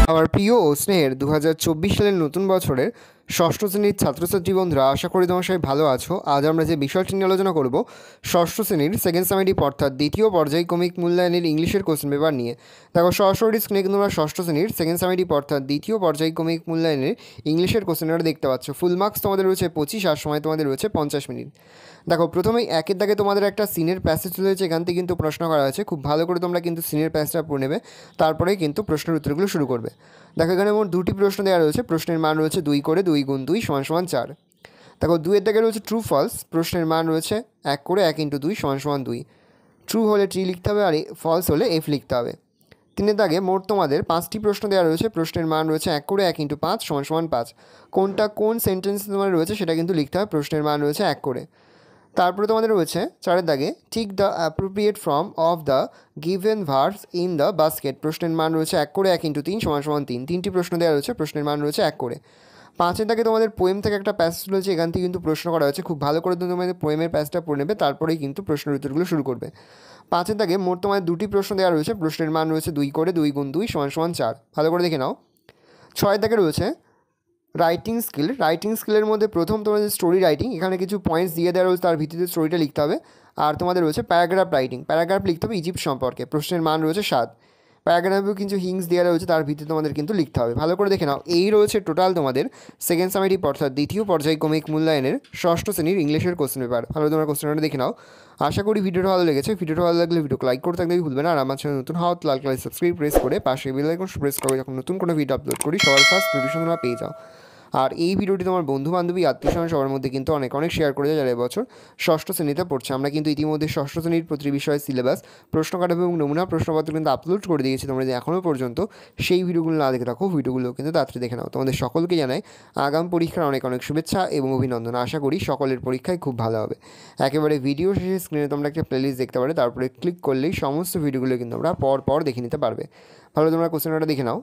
আমার প্রিয় ও স্নেহের 2024 সালের নতুন বছরের ষষ্ঠ শ্রেণীর ছাত্রছাত্রী বন্ধুরা, আশা করি তোমার সবাই ভালো আছো। আজ আমরা যে বিষয়টি নিয়ে আলোচনা করব, ষষ্ঠ শ্রেণীর সেকেন্ড সামেটিভ অর্থাৎ দ্বিতীয় পর্যায়ক্রমিক মূল্যায়নের ইংলিশের কোশ্চেন পেপার নিয়ে। দেখো সরাসরি স্ক্রিনে কিন্তু তোমরা ষষ্ঠ শ্রেণীর সেকেন্ড সামেটিভ অর্থাৎ দ্বিতীয় পর্যায়ক্রমিক মূল্যায়নের ইংলিশের কোশ্চেনটা দেখতে পাচ্ছ। ফুল মার্কস তোমাদের রয়েছে 25 আর সময় তোমাদের রয়েছে 50 মিনিট। দেখো প্রথমেই একের দাগে তোমাদের একটা সিনের প্যাসেজ রয়েছে, এখান থেকে কিন্তু প্রশ্ন করা হয়েছে। খুব ভালো করে তোমরা কিন্তু সিনের প্যাসেজটা পড়ে নেবে, তারপরেই কিন্তু প্রশ্নের উত্তরগুলো শুরু করবে। দেখো এখানে মোট দুটি প্রশ্ন দেওয়া রয়েছে। প্রশ্নের মান রয়েছে 2 করে 2 গুণ 2 সমান সমান 4। দেখো 2-এর দাগে রয়েছে ট্রু ফলস। প্রশ্নের মান রয়েছে 1 করে 1 ইন্টু 2 সমান সমান 2। ট্রু হলে ট্রি লিখতে হবে আর ফলস হলে এফ লিখতে হবে। 3-এর দাগে মোট তোমাদের 5টি প্রশ্ন দেওয়া রয়েছে। প্রশ্নের মান রয়েছে 1 করে 1 ইন্টু 5 সমান সমান 5। কোনটা কোন সেন্টেন্স তোমার রয়েছে সেটা কিন্তু লিখতে হবে। প্রশ্নের মান রয়েছে 1 করে। তারপরে তোমাদের রয়েছে 4-এর দাগে tick the appropriate form of the given verbs in the basket. প্রশ্নের মান রয়েছে 1 করে 1 ইন্টু 3 সমান সমান 3। 3টি প্রশ্ন দেওয়া রয়েছে। প্রশ্নের মান রয়েছে 1 করে। 5-এর দাগে তোমাদের পোয়েম থেকে একটা প্যাসেজ রয়েছে, এখান থেকে কিন্তু প্রশ্ন করা হয়েছে। খুব ভালো করে তোমাদের পোয়েমের প্যাসেজটা পড়ে নেবে, তারপরেই কিন্তু প্রশ্নের উত্তরগুলো শুরু করবে। 5-এর দাগে মোট তোমাদের দুটি প্রশ্ন দেওয়া রয়েছে। প্রশ্নের মান রয়েছে 2 করে 2 গুণ 2 সমান সমান 4। ভালো করে দেখে নাও। 6-এর দাগে রয়েছে রাইটিং স্কিল। রাইটিং স্কিলের মধ্যে প্রথম তোমাদের স্টোরি রাইটিং, এখানে কিছু পয়েন্টস দিয়ে দেওয়া রয়েছে, তার ভিত্তিতে স্টোরিটা লিখতে হবে। আর তোমাদের রয়েছে প্যারাগ্রাফ রাইটিং। প্যারাগ্রাফ লিখতে হবে ইজিপ্ট সম্পর্কে। প্রশ্নের মান রয়েছে 7। প্যারাগ্রাফেও কিছু হিংস দেওয়া রয়েছে, তার ভিত্তিতে তোমাদের কিন্তু লিখতে হবে। ভালো করে দেখে নাও। এই রয়েছে টোটাল তোমাদের সেকেন্ড সামেটিভ অর্থাৎ দ্বিতীয় পর্যায়ক্রমিক মূল্যায়নের ষষ্ঠ শ্রেণীর ইংলিশের কোশ্চেন পেপার। ভালো তোমরা কোশ্চেনটা দেখে নাও। আশা করি ভিডিওটা ভালো লেগেছে। ভিডিওটা ভালো লাগলে ভিডিওকে লাইক করতে থাকলে ভুলবে না। আর আমার চ্যানেল নতুন হওয়া লাল কালার সাবস্ক্রাইব প্রেস করে পাশে বেল আইকন প্রেস করে যখন নতুন কোনো ভিডিও আপলোড করি সবার ফার্স্ট নোটিফিকেশন তোমরা পেয়ে যাও। আর এই ভিডিওটি তোমার বন্ধু বান্ধবী আত্মীয় স্বজন সবার মধ্যে কিন্তু অনেক অনেক শেয়ার করে যায় যারা এবছর ষষ্ঠ শ্রেণীতে পড়ছে। আমরা কিন্তু ইতিমধ্যে ষষ্ঠ শ্রেণীর প্রতি বিষয়ের সিলেবাস, প্রশ্ন কাঠামো এবং নমুনা প্রশ্নপত্র কিন্তু আপলোড করে দিয়েছি। তোমরা যে এখনও পর্যন্ত সেই ভিডিওগুলো না দেখে রাখো, ভিডিওগুলো কিন্তু তাড়াতাড়ি দেখে নাও। তোমাদের সকলকে জানাই আগাম পরীক্ষার অনেক অনেক শুভেচ্ছা এবং অভিনন্দন। আশা করি সকলের পরীক্ষায় খুব ভালো হবে। একেবারে ভিডিও শেষে স্ক্রিনে তোমরা একটা প্লেলিস্ট দেখতে পারো, তারপরে ক্লিক করলেই সমস্ত ভিডিওগুলো কিন্তু তোমরা পর পর দেখে নিতে পারবে। ভালো তোমরা কোশ্চেনটা দেখে নাও।